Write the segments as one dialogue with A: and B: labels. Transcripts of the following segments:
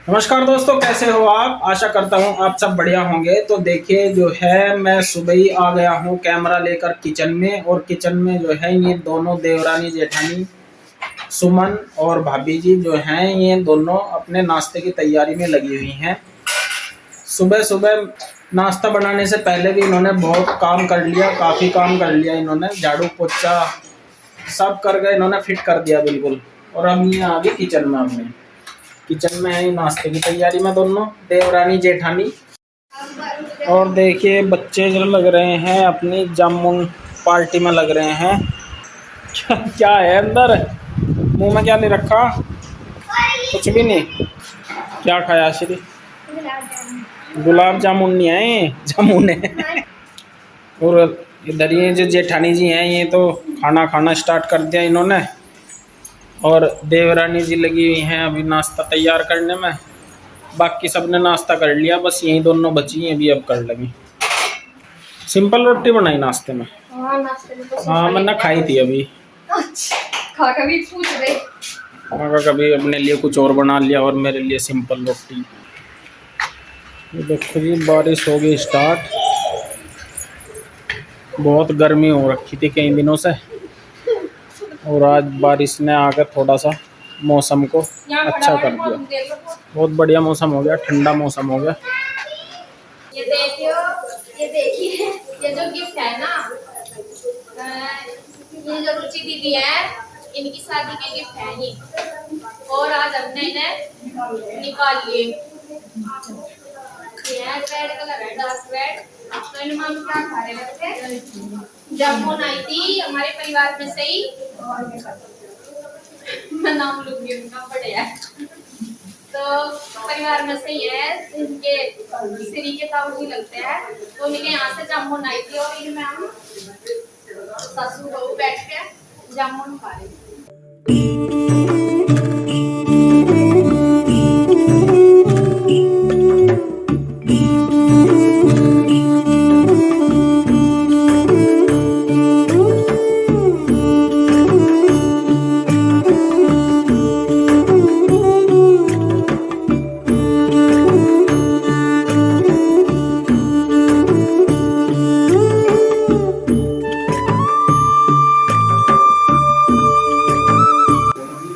A: नमस्कार दोस्तों, कैसे हो आप। आशा करता हूँ आप सब बढ़िया होंगे। तो देखिए जो है, मैं सुबह ही आ गया हूँ कैमरा लेकर किचन में। और किचन में जो है ये दोनों देवरानी जेठानी सुमन और भाभी जी जो हैं, ये दोनों अपने नाश्ते की तैयारी में लगी हुई हैं। सुबह सुबह नाश्ता बनाने से पहले भी इन्होंने बहुत काम कर लिया, काफ़ी काम कर लिया। इन्होंने झाड़ू पोछा सब कर गए, इन्होंने फिट कर दिया बिल्कुल। और अब ये आ गए किचन में। अपने किचन में है नाश्ते की तैयारी में दोनों देवरानी जेठानी। और देखिए बच्चे जो लग रहे हैं अपनी जामुन पार्टी में लग रहे हैं। क्या है अंदर, मुंह में क्या ले रखा। कुछ भी नहीं। क्या खाया श्री। गुलाब जामुन नहीं है, जामुन है। और इधर ये जो जेठानी जी हैं, ये तो खाना खाना स्टार्ट कर दिया इन्होंने। और देवरानी जी लगी हुई हैं अभी नाश्ता तैयार करने में। बाकी सबने नाश्ता कर लिया, बस यही दोनों बची हैं अभी, अब कर लगी। सिंपल रोटी बनाई नाश्ते में।
B: हाँ, नाश्ते में तो
A: हाँ मैंने खाई थी अभी।
B: खा के भी पूछ रहे।
A: मगर कभी अपने लिए कुछ और बना लिया और मेरे लिए सिंपल रोटी। ये देखो जी, बारिश हो गई स्टार्ट। बहुत गर्मी हो रखी थी कई दिनों से, और आज बारिश ने आकर थोड़ा सा मौसम को अच्छा कर दिया। बहुत बढ़िया मौसम हो गया, ठंडा मौसम हो गया।
B: ये देखियो, ये देखिए, ये जो गिफ्ट है ना, ये जो रुचि दीदी है, इनकी शादी के गिफ्ट है ये। और आज हमने इन्हें निकाल लिए। ये रेड कलर है, डार्क रेड। तो इनमें हम क्या खा रहे थे, जामुन आई थी हमारे परिवार में से ही। मैं नाम लूंगी उनका, बढ़िया। तो परिवार में से ही है, इनके श्री के ताऊ जी लगते हैं। तो इनके यहाँ से जामुन आई थी और इनमें हम ससुर बहू बैठ के जामुन खा रहे थे।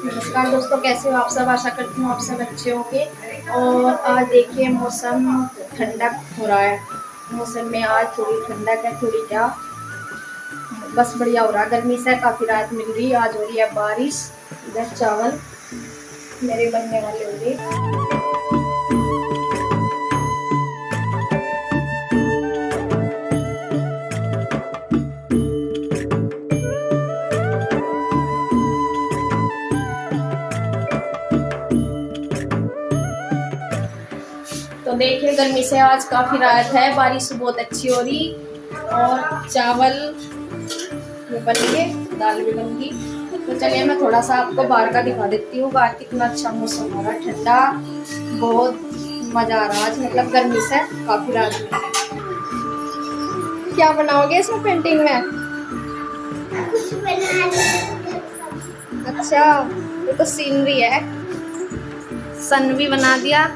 B: नमस्कार दोस्तों, कैसे हो आप सब। आशा करती हूँ आप सब अच्छे होंगे। और आज देखिए मौसम ठंडा हो रहा है। मौसम में आज थोड़ी ठंडक है, थोड़ी क्या बस बढ़िया हो रहा है। गर्मी से काफ़ी राहत मिल रही है। आज हो रही है बारिश। इधर चावल मेरे बनने वाले होंगे। तो देखिए गर्मी से आज काफ़ी राहत है, बारिश बहुत अच्छी हो रही। और चावल ये बन गए, दाल भी बन गई। तो चलिए मैं थोड़ा सा आपको बाहर का दिखा देती हूँ। बाहर कितना अच्छा मौसम हो रहा है, ठंडा, बहुत मज़ा आ रहा है आज। मतलब गर्मी से काफ़ी राहत है। क्या बनाओगे इसमें पेंटिंग में? कुछ अच्छा, ये तो सीनरी है। सन भी बना दिया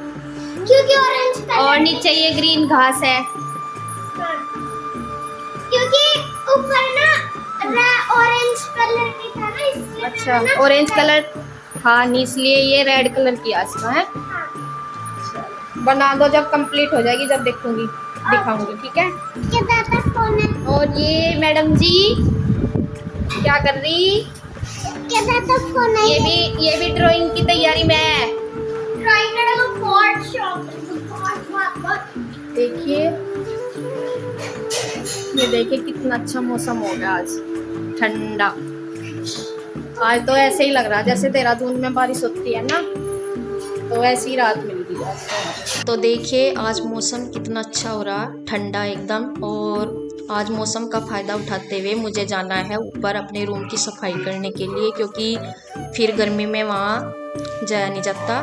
B: क्योंकि ऑरेंज और नीचे ये ग्रीन घास है। हाँ। क्योंकि ऊपर ना ऑरेंज कलर की था ना, इसलिए। अच्छा, ऑरेंज कलर था इसलिए ये रेड कलर की आसमान है। हाँ। बना दो, जब कंप्लीट हो जाएगी जब देखूंगी दिखाऊंगी, ठीक है। फोन है। और ये मैडम जी क्या कर रही? फोन है। ये भी ड्राइंग की तैयारी में है। देखिए, ये देखिए कितना अच्छा मौसम हो गया आज, ठंडा। आज तो ऐसे ही लग रहा है जैसे देहरादून में बारिश होती है ना, तो ऐसी ही रात मिल गई आज। तो देखिए आज मौसम कितना अच्छा हो रहा, ठंडा एकदम। और आज मौसम का फ़ायदा उठाते हुए मुझे जाना है ऊपर अपने रूम की सफाई करने के लिए, क्योंकि फिर गर्मी में वहाँ जाया नहीं जाता।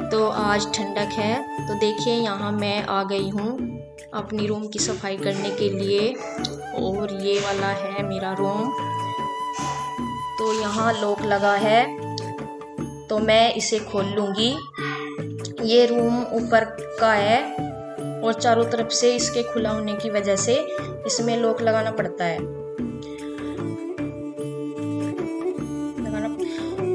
B: तो आज ठंडक है। तो देखिए यहाँ मैं आ गई हूँ अपनी रूम की सफाई करने के लिए। और ये वाला है मेरा रूम। तो यहाँ लॉक लगा है, तो मैं इसे खोल लूँगी।
C: ये रूम ऊपर का है और चारों तरफ से इसके खुला होने की वजह से इसमें लॉक लगाना पड़ता है।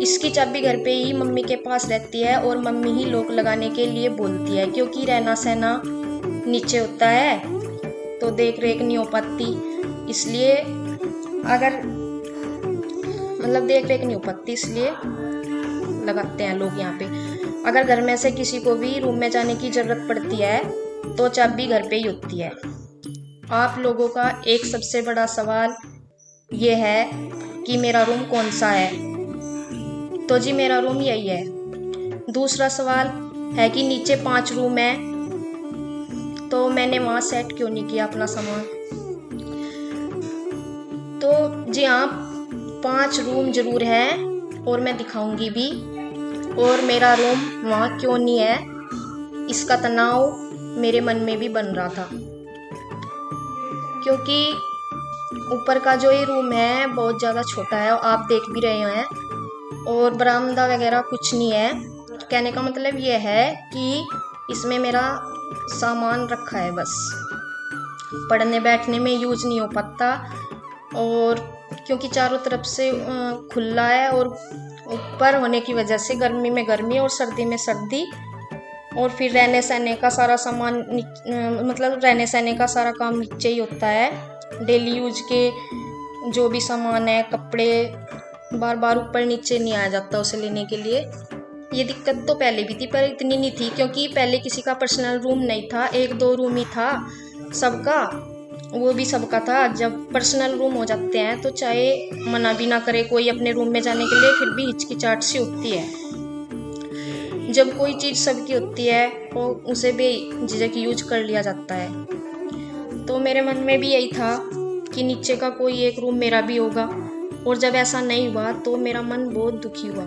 C: इसकी चाबी घर पे ही मम्मी के पास रहती है और मम्मी ही लॉक लगाने के लिए बोलती है, क्योंकि रहना सहना नीचे होता है तो देख रेख नहीं हो पाती, इसलिए अगर मतलब देख रेख नहीं हो पाती इसलिए लगाते हैं लोग यहाँ पे। अगर घर में से किसी को भी रूम में जाने की ज़रूरत पड़ती है तो चाबी घर पे ही होती है। आप लोगों का एक सबसे बड़ा सवाल ये है कि मेरा रूम कौन सा है, तो जी मेरा रूम यही है। दूसरा सवाल है कि नीचे 5 रूम है तो मैंने वहाँ सेट क्यों नहीं किया अपना सामान। तो जी हाँ, 5 रूम जरूर है और मैं दिखाऊंगी भी, और मेरा रूम वहाँ क्यों नहीं है इसका तनाव मेरे मन में भी बन रहा था, क्योंकि ऊपर का जो ये रूम है बहुत ज़्यादा छोटा है और आप देख भी रहे हैं, और बरामदा वगैरह कुछ नहीं है। कहने का मतलब ये है कि इसमें मेरा सामान रखा है, बस पढ़ने बैठने में यूज नहीं हो पाता, और क्योंकि चारों तरफ से खुला है और ऊपर होने की वजह से गर्मी में गर्मी और सर्दी में सर्दी, और फिर रहने सहने का सारा सामान मतलब रहने सहने का सारा काम नीचे ही होता है। डेली यूज के जो भी सामान है, कपड़े, बार बार ऊपर नीचे नहीं आया जाता उसे लेने के लिए। ये दिक्कत तो पहले भी थी पर इतनी नहीं थी, क्योंकि पहले किसी का पर्सनल रूम नहीं था, 1-2 रूम ही था सबका, वो भी सबका था। जब पर्सनल रूम हो जाते हैं तो चाहे मना भी ना करे कोई अपने रूम में जाने के लिए, फिर भी हिचकिचाहट सी होती है। जब कोई चीज़ सबकी होती है तो उसे भी झिझक यूज कर लिया जाता है। तो मेरे मन में भी यही था कि नीचे का कोई एक रूम मेरा भी होगा, और जब ऐसा नहीं हुआ तो मेरा मन बहुत दुखी हुआ।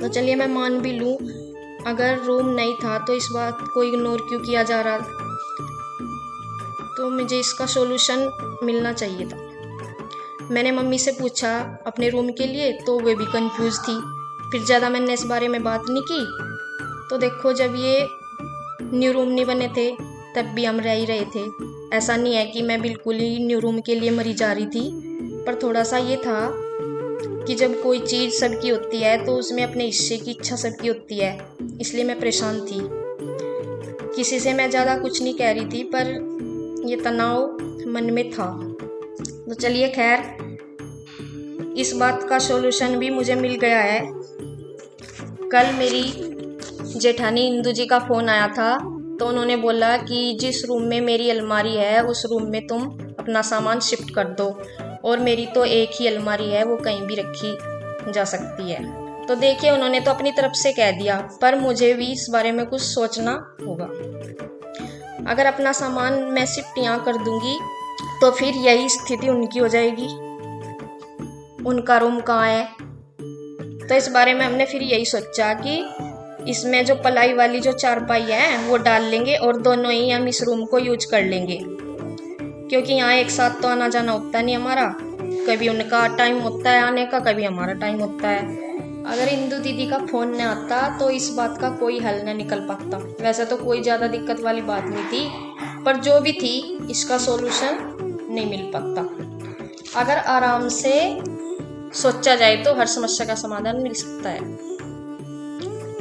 C: तो चलिए मैं मान भी लूँ, अगर रूम नहीं था तो इस बात को इग्नोर क्यों किया जा रहा, तो मुझे इसका सॉल्यूशन मिलना चाहिए था। मैंने मम्मी से पूछा अपने रूम के लिए तो वे भी कंफ्यूज थी, फिर ज़्यादा मैंने इस बारे में बात नहीं की। तो देखो, जब ये न्यू रूम नहीं बने थे तब भी हम रह ही रहे थे। ऐसा नहीं है कि मैं बिल्कुल ही न्यू रूम के लिए मरी जा रही थी, पर थोड़ा सा ये था कि जब कोई चीज़ सबकी होती है तो उसमें अपने हिस्से की इच्छा सबकी होती है, इसलिए मैं परेशान थी। किसी से मैं ज़्यादा कुछ नहीं कह रही थी, पर ये तनाव मन में था। तो चलिए खैर, इस बात का सॉल्यूशन भी मुझे मिल गया है। कल मेरी जेठानी इंदू जी का फ़ोन आया था, तो उन्होंने बोला कि जिस रूम में मेरी अलमारी है उस रूम में तुम अपना सामान शिफ्ट कर दो, और मेरी तो एक ही अलमारी है, वो कहीं भी रखी जा सकती है। तो देखिए, उन्होंने तो अपनी तरफ से कह दिया, पर मुझे भी इस बारे में कुछ सोचना होगा। अगर अपना सामान मैं शिफ्ट यहाँ कर दूंगी तो फिर यही स्थिति उनकी हो जाएगी। उनका रूम कहाँ है? तो इस बारे में हमने फिर यही सोचा कि इसमें जो पलाई वाली जो चारपाई है वो डाल लेंगे और दोनों ही हम इस रूम को यूज कर लेंगे, क्योंकि यहाँ एक साथ तो आना जाना होता नहीं हमारा। कभी उनका टाइम होता है आने का, कभी हमारा टाइम होता है। अगर इंदू दीदी का फ़ोन न आता तो इस बात का कोई हल न निकल पाता। वैसे तो कोई ज़्यादा दिक्कत वाली बात नहीं थी, पर जो भी थी इसका सॉल्यूशन नहीं मिल पाता। अगर आराम से सोचा जाए तो हर समस्या का समाधान मिल सकता है।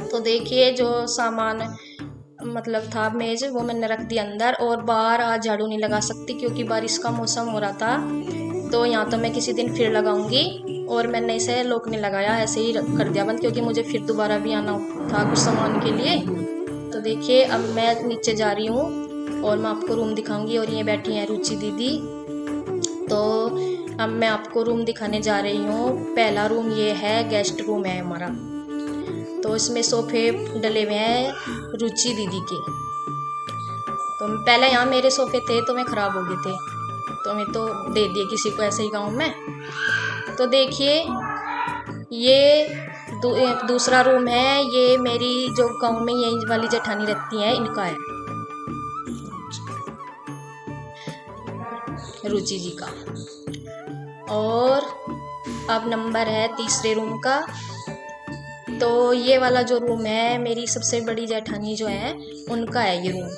C: तो देखिए, जो सामान मतलब था मेज वो मैंने रख दिया अंदर, और बाहर आज झाड़ू नहीं लगा सकती क्योंकि बारिश का मौसम हो रहा था। तो यहाँ तो मैं किसी दिन फिर लगाऊंगी, और मैंने इसे लॉक नहीं लगाया, ऐसे ही कर दिया बंद, क्योंकि मुझे फिर दोबारा भी आना था कुछ सामान के लिए। तो देखिए, अब मैं नीचे जा रही हूँ और मैं आपको रूम दिखाऊंगी, और ये बैठी हैं रुचि दीदी। तो अब मैं आपको रूम दिखाने जा रही हूँ। पहला रूम ये है, गेस्ट रूम है हमारा। तो इसमें सोफे डले हुए हैं रुचि दीदी के। तो पहले यहाँ मेरे सोफे थे तो मैं ख़राब हो गए थे, तो मैं तो दे दिए किसी को ऐसे ही गाँव में। तो देखिए, ये दूसरा रूम है, ये मेरी जो गाँव में यही वाली जेठानी रहती है इनका है, रुचि जी का। और अब नंबर है तीसरे रूम का, तो ये वाला जो रूम है, मेरी सबसे बड़ी जेठानी जो है उनका है ये रूम।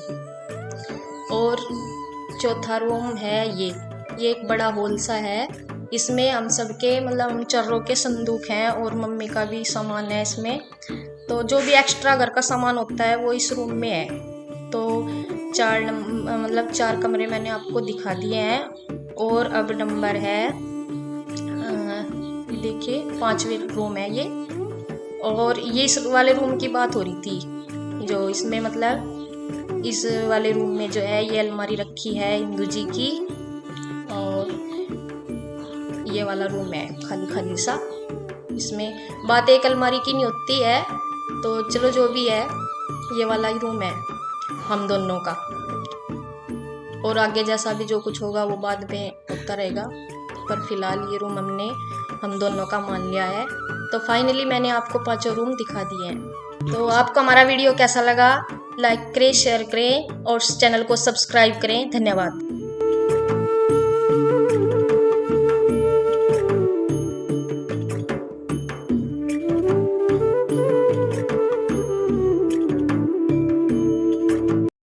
C: और चौथा रूम है ये एक बड़ा हॉल सा है। इसमें हम सबके मतलब हम चर्रों के संदूक हैं और मम्मी का भी सामान है इसमें। तो जो भी एक्स्ट्रा घर का सामान होता है वो इस रूम में है। तो 4 कमरे मैंने आपको दिखा दिए हैं। और अब नंबर है देखिए 5वें रूम है ये। और ये इस वाले रूम की बात हो रही थी, जो इसमें मतलब इस वाले रूम में जो है ये अलमारी रखी है हिंदू जी की। और ये वाला रूम है खाली खाली सा, इसमें बात एक अलमारी की नहीं होती है। तो चलो जो भी है, ये वाला ही रूम है हम दोनों का। और आगे जैसा भी जो कुछ होगा वो बाद में होता रहेगा, पर फिलहाल ये रूम हमने हम दोनों का मान लिया है। तो फाइनली मैंने आपको 5 रूम दिखा दिए हैं। तो आपको हमारा वीडियो कैसा लगा, लाइक करें, शेयर करें और चैनल को सब्सक्राइब करें। धन्यवाद।